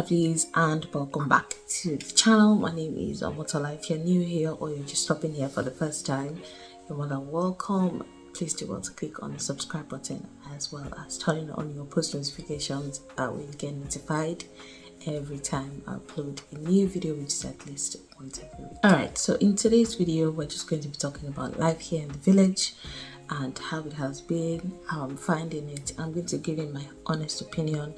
lovelies, and welcome back to the channel. My name is Tola. If you're new here or you're just stopping here for the first time, you're more than welcome. Please do want to click on the subscribe button as well as turning on your post notifications when you get notified every time I upload a new video, which is at least once every week. Alright, so in today's video we're just going to be talking about life here in the village and how it has been, how I'm finding it. I'm going to give you my honest opinion.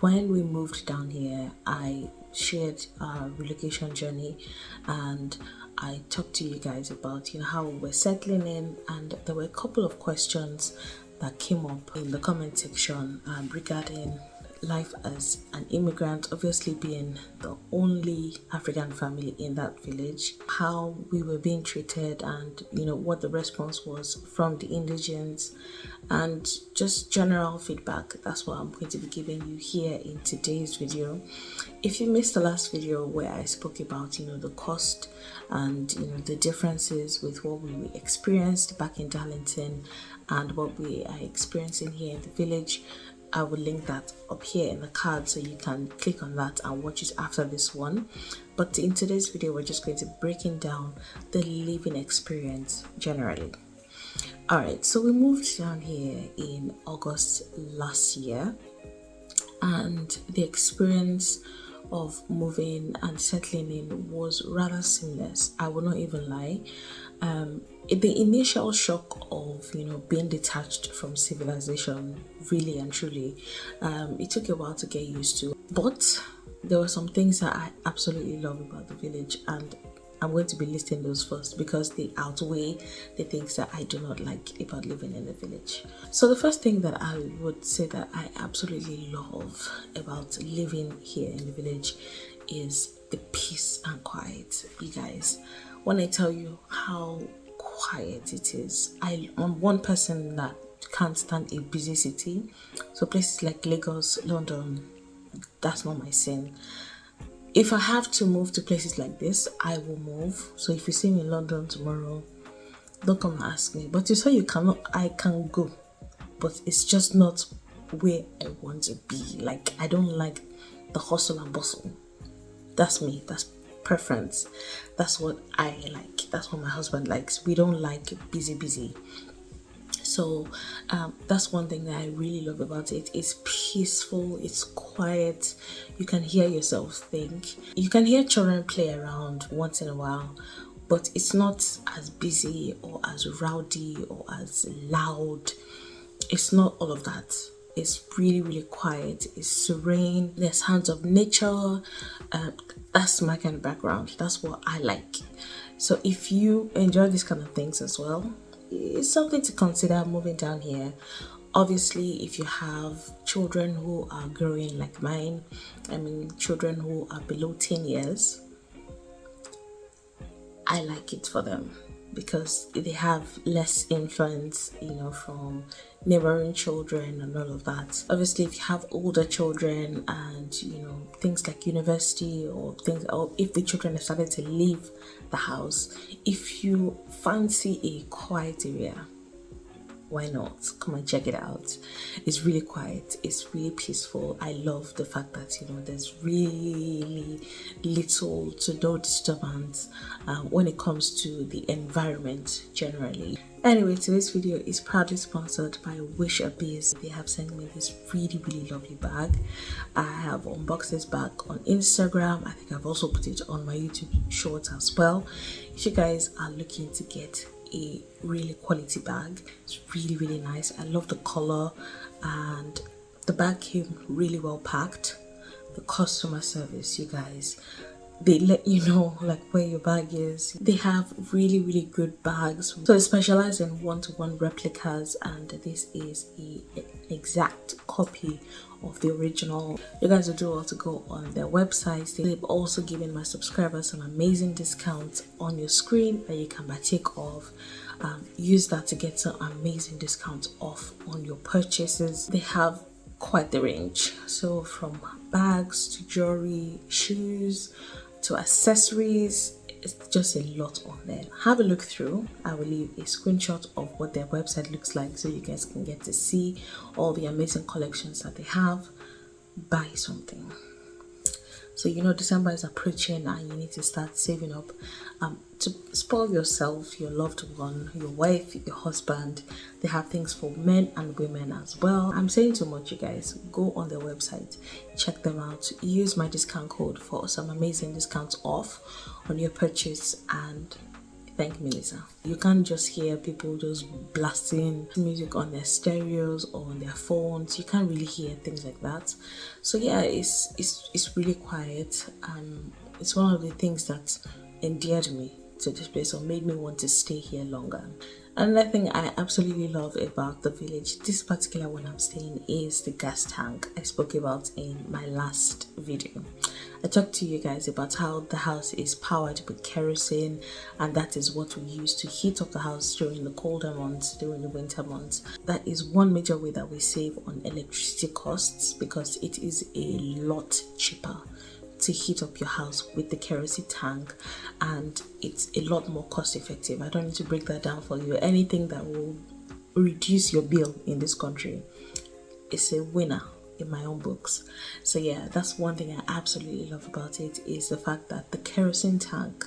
When we moved down here, I shared our relocation journey and I talked to you guys about how we're settling in, and there were a couple of questions that came up in the comment section regarding life as an immigrant, obviously being the only African family in that village, how we were being treated, and what the response was from the indigents, and just general feedback. That's what I'm going to be giving you here in today's video. If you missed the last video where I spoke about the cost and the differences with what we experienced back in Darlington and what we are experiencing here in the village, I will link that up here in the card so you can click on that and watch it after this one. But in today's video, we're just going to be breaking down the living experience generally. Alright, so we moved down here in August last year, and the experience of moving and settling in was rather seamless. I will not even lie. The initial shock of being detached from civilization, really and truly, it took a while to get used to, but there were some things that I absolutely love about the village, and I'm going to be listing those first because they outweigh the things that I do not like about living in the village. So the first thing that I would say that I absolutely love about living here in the village is the peace and quiet. You guys, when I tell you how quiet it is, I'm one person that can't stand a busy city. So places like Lagos, London, that's not my sin. If I have to move to places like this, I will move. So if you see me in London tomorrow, don't come and ask me. But you say you cannot, I can go. But it's just not where I want to be. Like, I don't like the hustle and bustle. That's me. That's preference. That's what I like. That's what my husband likes. We don't like busy. So that's one thing that I really love about it. It's peaceful, it's quiet, you can hear yourself think. You can hear children play around once in a while, but it's not as busy or as rowdy or as loud. It's not all of that. It's really quiet, it's serene, there's sounds of nature. That's my kind of background. That's what I like. So if you enjoy these kind of things as well, it's something to consider moving down here. Obviously, if you have children who are growing like mine, children who are below 10 years, I like it for them because they have less influence, from neighboring children and all of that. Obviously, if you have older children and, things like university or if the children have started to leave the house, if you fancy a quiet area, why not? Come and check it out. It's really quiet. It's really peaceful. I love the fact that, there's really little to no disturbance when it comes to the environment generally. Anyway, today's video is proudly sponsored by Wish a Biz. They have sent me this really lovely bag. I have unboxed this bag on Instagram. I think I've also put it on my YouTube shorts as well. If you guys are looking to get a really quality bag, it's really nice. I love the color, and the bag came really well packed. The customer service, you guys, they let you know like where your bag is. They have really good bags. So they specialize in one-to-one replicas, and this is an exact copy of the original. You guys will do well to go on their website. They've also given my subscribers some amazing discounts on your screen that you can partake of. Use that to get some amazing discounts off on your purchases. They have quite the range, so from bags to jewelry, shoes to accessories. It's just a lot on there. Have a look through. I will leave a screenshot of what their website looks like so you guys can get to see all the amazing collections that they have. Buy something. So you know December is approaching and you need to start saving up to spoil yourself, your loved one, your wife, your husband. They have things for men and women as well. I'm saying too much, you guys. Go on their website, check them out, use my discount code for some amazing discounts off on your purchase, and thank me later. You can't just hear people just blasting music on their stereos or on their phones. You can't really hear things like that. So yeah, it's really quiet. It's one of the things that endeared me to this place or made me want to stay here longer. Another thing I absolutely love about the village, this particular one I'm staying, is the gas tank I spoke about in my last video. I talked to you guys about how the house is powered with kerosene, and that is what we use to heat up the house during the colder months, during the winter months. That is one major way that we save on electricity costs, because it is a lot cheaper to heat up your house with the kerosene tank, and it's a lot more cost effective. I don't need to break that down for you. Anything that will reduce your bill in this country is a winner in my own books. So yeah, that's one thing I absolutely love about it, is the fact that the kerosene tank,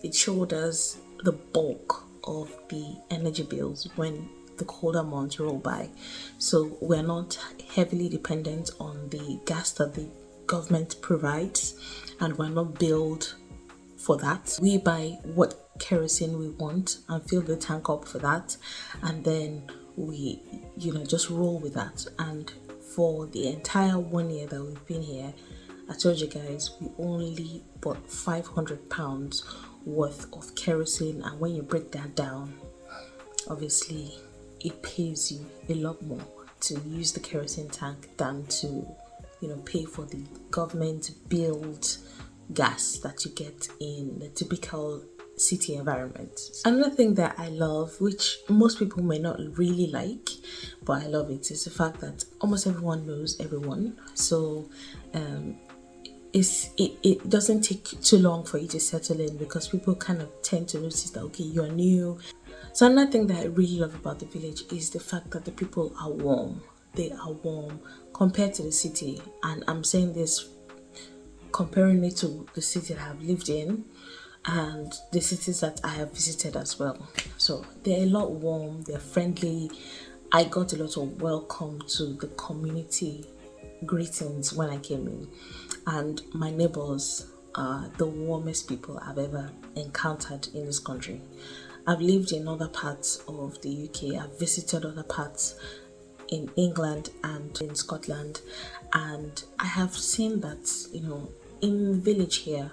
it shoulders the bulk of the energy bills when the colder months roll by. So we're not heavily dependent on the gas that the government provides, and we're not billed for that. We buy what kerosene we want and fill the tank up for that, and then we just roll with that. And for the entire 1 year that we've been here, I told you guys, we only bought £500 worth of kerosene, and when you break that down, obviously it pays you a lot more to use the kerosene tank than to pay for the government built gas that you get in the typical city environment. Another thing that I love, which most people may not really like, but I love it, is the fact that almost everyone knows everyone. So it doesn't take too long for you to settle in, because people kind of tend to notice that, okay, you're new. So another thing that I really love about the village is the fact that the people are warm. They are warm compared to the city, and I'm saying this comparing it to the city that I've lived in and the cities that I have visited as well. So they're a lot warm, they're friendly. I got a lot of welcome to the community greetings when I came in, and my neighbors are the warmest people I've ever encountered in this country. I've lived in other parts of the UK, I've visited other parts in England and in Scotland, and I have seen that in the village here,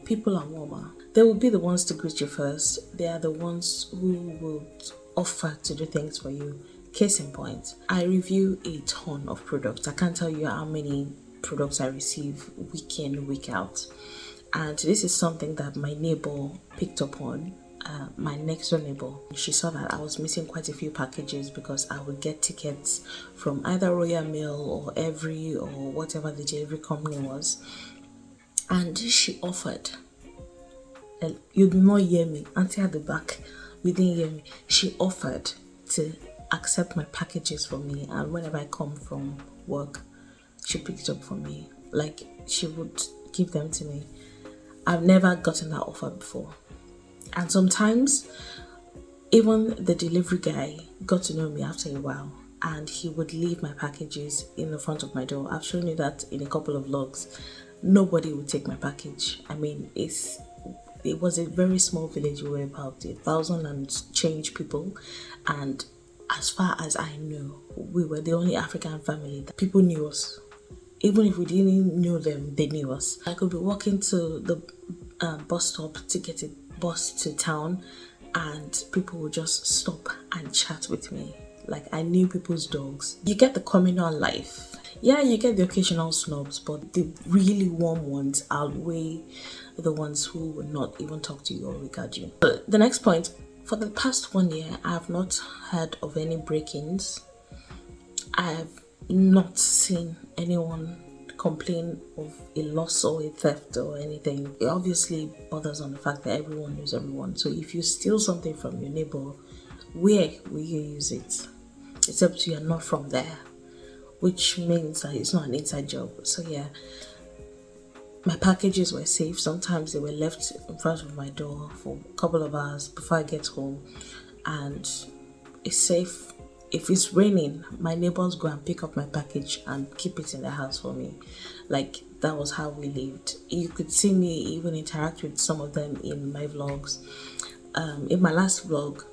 people are warmer. They will be the ones to greet you first. They are the ones who will offer to do things for you. Case in point, I review a ton of products. I can't tell you how many products I receive week in, week out, and this is something that my neighbor picked up on. My next door neighbor, she saw that I was missing quite a few packages, because I would get tickets from either Royal Mail or Every or whatever the delivery company was, and she offered. You did not hear me, auntie at the back, you didn't hear me. She offered to accept my packages for me, and whenever I come from work, she picked up for me. Like, she would give them to me. I've never gotten that offer before. And sometimes even the delivery guy got to know me after a while, and he would leave my packages in the front of my door. I've shown you that in a couple of vlogs. Nobody would take my package. I mean, it was a very small village. We were about 1,000 and change people, and as far as I know, we were the only African family that people knew us. Even if we didn't know them, they knew us. I could be walking to the bus stop to get a bus to town, and people would just stop and chat with me like I knew people's dogs. You get the communal life. Yeah, you get the occasional snobs, but the really warm ones outweigh the ones who would not even talk to you or regard you. But the next point, for the past 1 year, I have not heard of any break-ins. I have not seen anyone complain of a loss or a theft or anything. It obviously bothers on the fact that everyone knows everyone. So if you steal something from your neighbor, where will you use it? Except you are not from there, which means that it's not an inside job. So yeah, my packages were safe. Sometimes they were left in front of my door for a couple of hours before I get home, and it's safe. If it's raining, my neighbors go and pick up my package and keep it in the house for me. Like, that was how we lived. You could see me even interact with some of them in my vlogs. In my last vlog,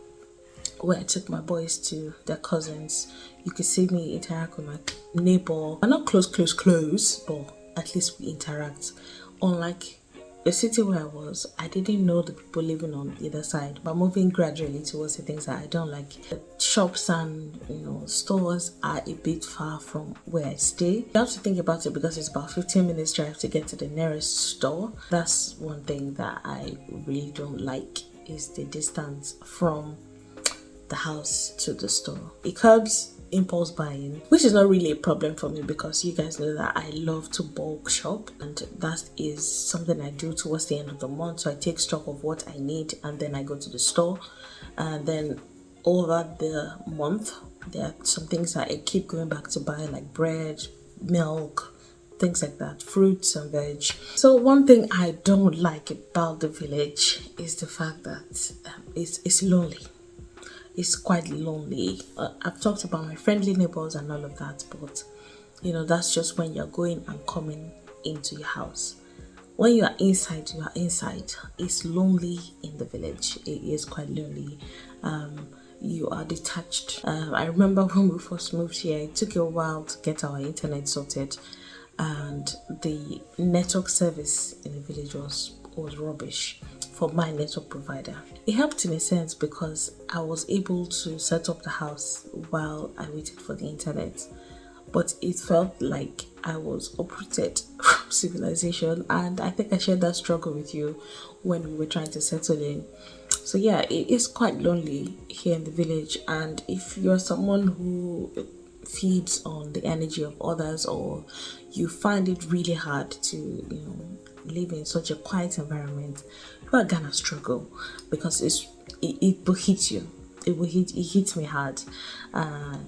where I took my boys to their cousins, you could see me interact with my neighbor. We're not close, but at least we interact. Unlike the city where I was, I didn't know the people living on either side, but moving gradually towards the things that I don't like. The shops and stores are a bit far from where I stay. You have to think about it because it's about 15 minutes drive to get to the nearest store. That's one thing that I really don't like, is the distance from the house to the store. It curbs impulse buying, which is not really a problem for me because you guys know that I love to bulk shop, and that is something I do towards the end of the month. So I take stock of what I need and then I go to the store, and then over the month there are some things that I keep going back to buy, like bread, milk, things like that, fruits and veg. So one thing I don't like about the village is the fact that it's lonely. It's quite lonely. I've talked about my friendly neighbors and all of that, but that's just when you're going and coming into your house. When you are inside, you are inside. It's lonely in the village. It is quite lonely. You are detached. I remember when we first moved here, it took a while to get our internet sorted, and the network service in the village was rubbish for my network provider. It helped in a sense because I was able to set up the house while I waited for the internet, but it felt like I was uprooted from civilization, and I think I shared that struggle with you when we were trying to settle in. So yeah, it is quite lonely here in the village, and if you're someone who feeds on the energy of others, or you find it really hard to live in such a quiet environment, you are gonna struggle because it will hit you. It hits me hard.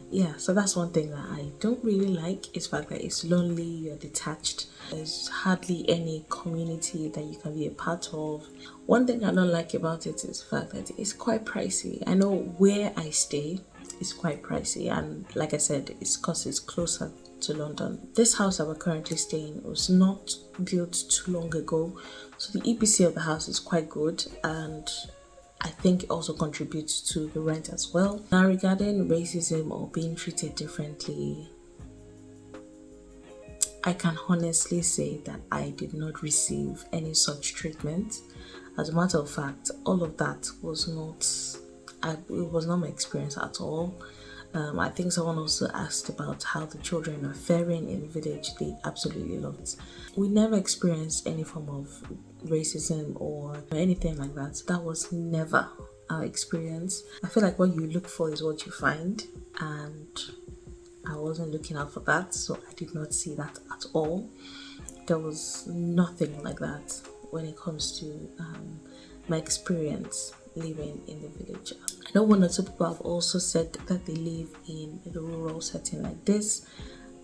Yeah, so that's one thing that I don't really like, is the fact that it's lonely, you're detached. There's hardly any community that you can be a part of. One thing I don't like about it is the fact that it's quite pricey. I know where I stay is quite pricey, and like I said, it's because it's closer to London. This house that we're currently staying in was not built too long ago, so the EPC of the house is quite good, and I think it also contributes to the rent as well. Now, regarding racism or being treated differently, I can honestly say that I did not receive any such treatment. As a matter of fact, all of that was not my experience at all. I think someone also asked about how the children are faring in the village. They absolutely loved it. We never experienced any form of racism or anything like that. That was never our experience. I feel like what you look for is what you find, and I wasn't looking out for that, so I did not see that at all. There was nothing like that when it comes to my experience living in the village. I know one or two people have also said that they live in a rural setting like this.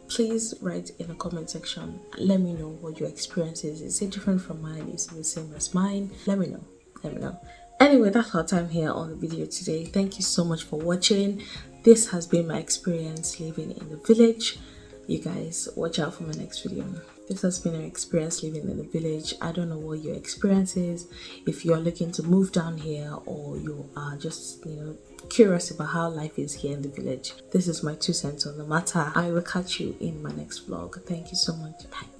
Please write in the comment section. Let me know what your experience is. Is it different from mine? Is it the same as mine? Let me know. Anyway, that's our time here on the video today. Thank you so much for watching. This has been my experience living in the village. You guys, watch out for my next video. This has been an experience living in the village. I don't know what your experience is. If you're looking to move down here, or you are just curious about how life is here in the village, this is my 2 cents on the matter. I will catch you in my next vlog. Thank you so much. Bye.